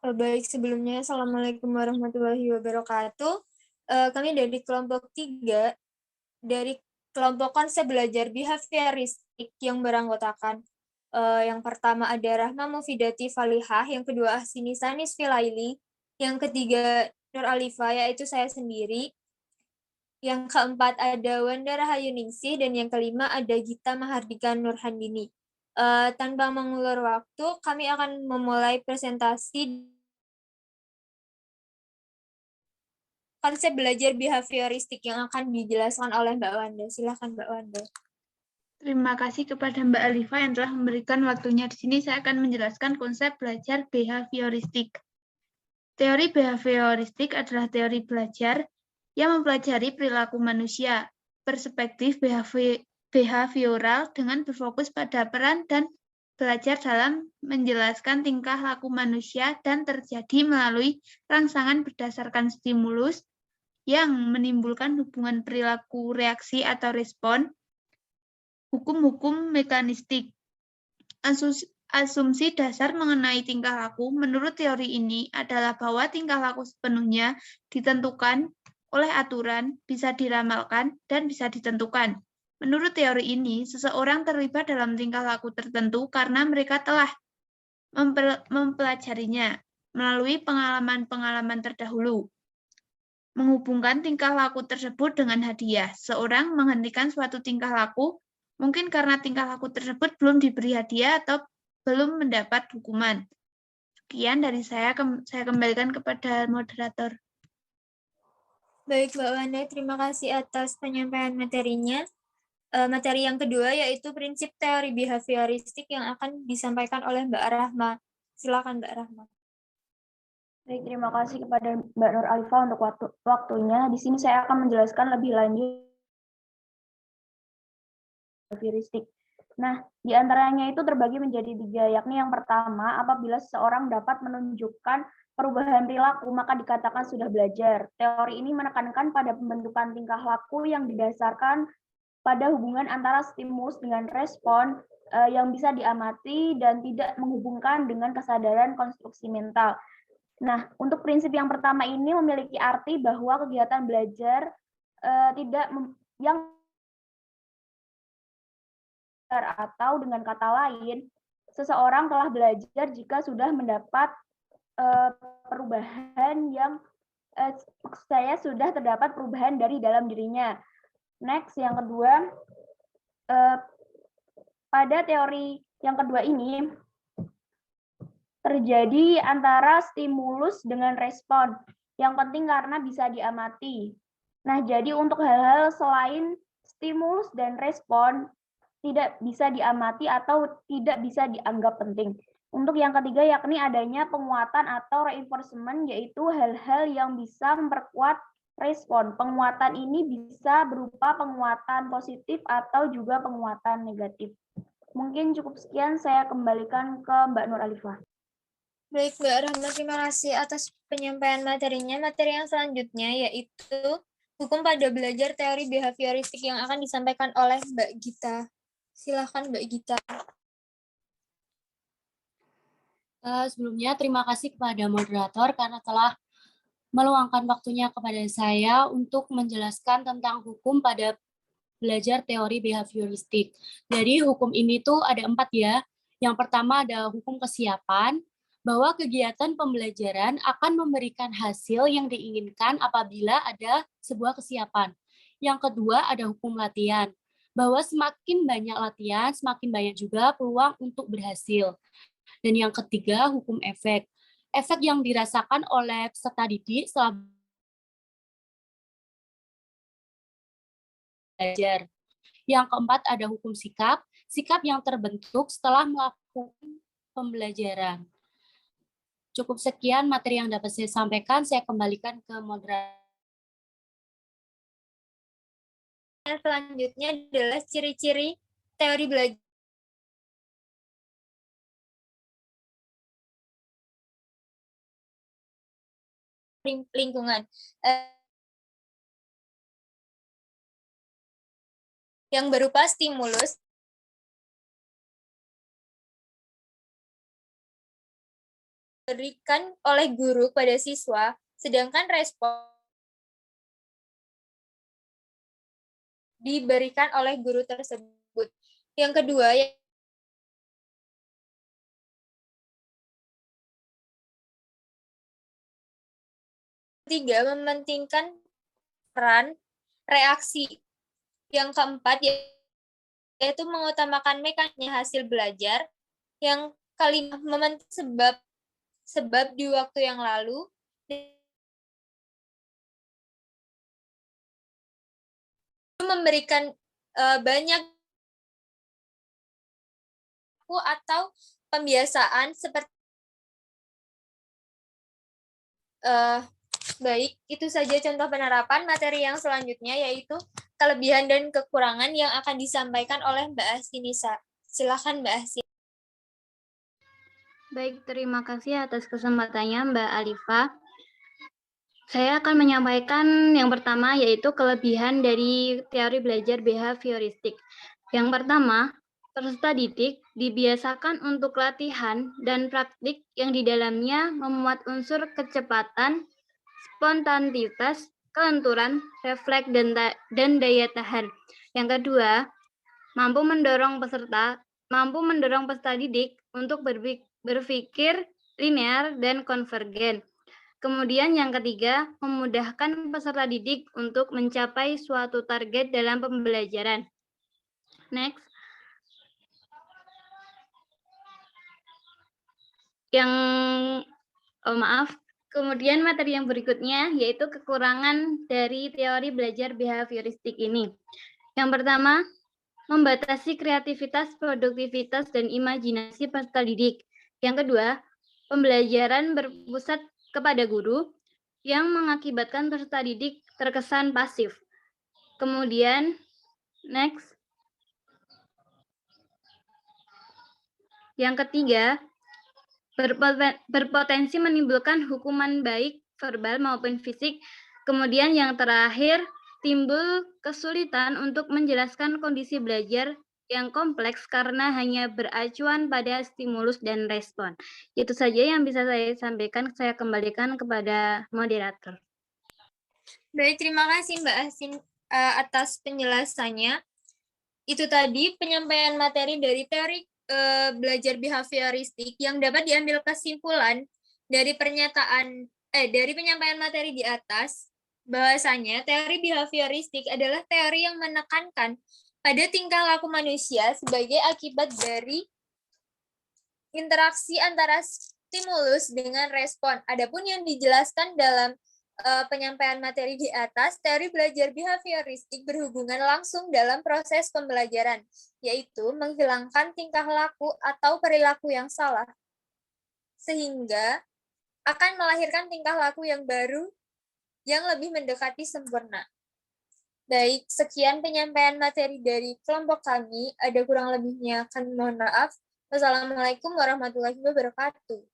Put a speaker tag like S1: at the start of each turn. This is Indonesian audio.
S1: Baik, sebelumnya Assalamualaikum warahmatullahi wabarakatuh. Kami dari kelompok 3, dari kelompok konsep belajar behavioristik yang beranggotakan, yang pertama ada Rahma Mufidati Falihah, yang kedua Ahsini Sanis Filaili, yang ketiga Nur Alifa, yaitu saya sendiri, yang keempat ada Wanda Rahayuningsih, dan yang kelima ada Gita Mahardika Nurhandini. Tanpa mengulur waktu, kami akan memulai presentasi konsep belajar behavioristik yang akan dijelaskan oleh Mbak Wanda. Silakan Mbak Wanda.
S2: Terima kasih kepada Mbak Alifa yang telah memberikan waktunya. Di sini saya akan menjelaskan konsep belajar behavioristik. Teori behavioristik adalah teori belajar yang mempelajari perilaku manusia, perspektif behavioral dengan berfokus pada peran dan belajar dalam menjelaskan tingkah laku manusia dan terjadi melalui rangsangan berdasarkan stimulus yang menimbulkan hubungan perilaku reaksi atau respon, hukum-hukum mekanistik. Asumsi dasar mengenai tingkah laku menurut teori ini adalah bahwa tingkah laku sepenuhnya ditentukan oleh aturan, bisa diramalkan, dan bisa ditentukan. Menurut teori ini, seseorang terlibat dalam tingkah laku tertentu karena mereka telah mempelajarinya melalui pengalaman-pengalaman terdahulu. Menghubungkan tingkah laku tersebut dengan hadiah. Seorang menghentikan suatu tingkah laku mungkin karena tingkah laku tersebut belum diberi hadiah atau belum mendapat hukuman. Sekian dari saya kembalikan kepada moderator.
S1: Baik Mbak Wanda, terima kasih atas penyampaian materinya. Materi yang kedua yaitu prinsip teori behavioristik yang akan disampaikan oleh Mbak Rahma. Silakan Mbak Rahma.
S3: Baik, terima kasih kepada Mbak Nur Alifa untuk waktunya. Di sini saya akan menjelaskan lebih lanjut behavioristik. Nah, di antaranya itu terbagi menjadi 3, yakni yang pertama, apabila seseorang dapat menunjukkan perubahan perilaku, maka dikatakan sudah belajar. Teori ini menekankan pada pembentukan tingkah laku yang didasarkan pada hubungan antara stimulus dengan respon yang bisa diamati dan tidak menghubungkan dengan kesadaran konstruksi mental. Nah, untuk prinsip yang pertama ini memiliki arti bahwa kegiatan belajar yang atau dengan kata lain, seseorang telah belajar jika sudah mendapat perubahan yang sudah terdapat perubahan dari dalam dirinya. Next, yang kedua, pada teori yang kedua ini terjadi antara stimulus dengan respon. Yang penting karena bisa diamati. Nah, jadi untuk hal-hal selain stimulus dan respon tidak bisa diamati atau tidak bisa dianggap penting. Untuk yang ketiga yakni adanya penguatan atau reinforcement, yaitu hal-hal yang bisa memperkuat respon. Penguatan ini bisa berupa penguatan positif atau juga penguatan negatif. Mungkin cukup sekian, saya kembalikan ke Mbak Nur Alifa.
S1: Baik Mbak Rahma, terima kasih atas penyampaian materinya. Materi yang selanjutnya yaitu hukum pada belajar teori behavioristik yang akan disampaikan oleh Mbak Gita. Silakan Mbak Gita.
S4: Sebelumnya terima kasih kepada moderator karena telah meluangkan waktunya kepada saya untuk menjelaskan tentang hukum pada belajar teori behavioristik. Jadi hukum ini tuh ada 4 ya. Yang pertama ada hukum kesiapan, bahwa kegiatan pembelajaran akan memberikan hasil yang diinginkan apabila ada sebuah kesiapan. Yang kedua ada hukum latihan, bahwa semakin banyak latihan, semakin banyak juga peluang untuk berhasil. Dan yang ketiga, hukum efek. Efek yang dirasakan oleh peserta didik setelah belajar. Yang keempat, ada hukum sikap. Sikap yang terbentuk setelah melakukan pembelajaran. Cukup sekian materi yang dapat saya sampaikan. Saya kembalikan ke moderator.
S1: Selanjutnya adalah ciri-ciri teori belajar lingkungan yang berupa stimulus diberikan oleh guru pada siswa, sedangkan respon diberikan oleh guru tersebut. Yang kedua, ketiga, mementingkan peran reaksi. Yang keempat, yaitu mengutamakan mekanisme hasil belajar. Yang kelima, mementingkan sebab di waktu yang lalu. Memberikan banyak atau pembiasaan seperti baik, itu saja contoh penerapan. Materi yang selanjutnya yaitu kelebihan dan kekurangan yang akan disampaikan oleh Mbak Asinisa. Silakan Mbak Asin.
S5: Baik, terima kasih atas kesempatannya Mbak Alifa. Saya akan menyampaikan yang pertama yaitu kelebihan dari teori belajar behavioristik. Yang pertama, peserta didik dibiasakan untuk latihan dan praktik yang di dalamnya memuat unsur kecepatan, spontanitas, kelenturan, refleks, dan daya tahan. Yang kedua, mampu mendorong peserta didik untuk berpikir linear dan konvergen. Kemudian yang ketiga, memudahkan peserta didik untuk mencapai suatu target dalam pembelajaran. Next. Kemudian materi yang berikutnya yaitu kekurangan dari teori belajar behavioristik ini. Yang pertama, membatasi kreativitas, produktivitas, dan imajinasi peserta didik. Yang kedua, pembelajaran berpusat kepada guru yang mengakibatkan peserta didik terkesan pasif. Kemudian, next. Yang ketiga, berpotensi menimbulkan hukuman baik verbal maupun fisik. Kemudian yang terakhir, timbul kesulitan untuk menjelaskan kondisi belajar yang kompleks karena hanya beracuan pada stimulus dan respon. Itu saja yang bisa saya sampaikan. Saya kembalikan kepada moderator.
S1: Baik, terima kasih Mbak Asin atas penjelasannya. Itu tadi penyampaian materi dari teori belajar behavioristik yang dapat diambil kesimpulan dari dari penyampaian materi di atas, bahwasanya teori behavioristik adalah teori yang menekankan pada tingkah laku manusia sebagai akibat dari interaksi antara stimulus dengan respon. Adapun yang dijelaskan dalam penyampaian materi di atas, teori belajar behavioristik berhubungan langsung dalam proses pembelajaran, yaitu menghilangkan tingkah laku atau perilaku yang salah, sehingga akan melahirkan tingkah laku yang baru yang lebih mendekati sempurna. Baik, sekian penyampaian materi dari kelompok kami. Ada kurang lebihnya, mohon maaf. Wassalamualaikum warahmatullahi wabarakatuh.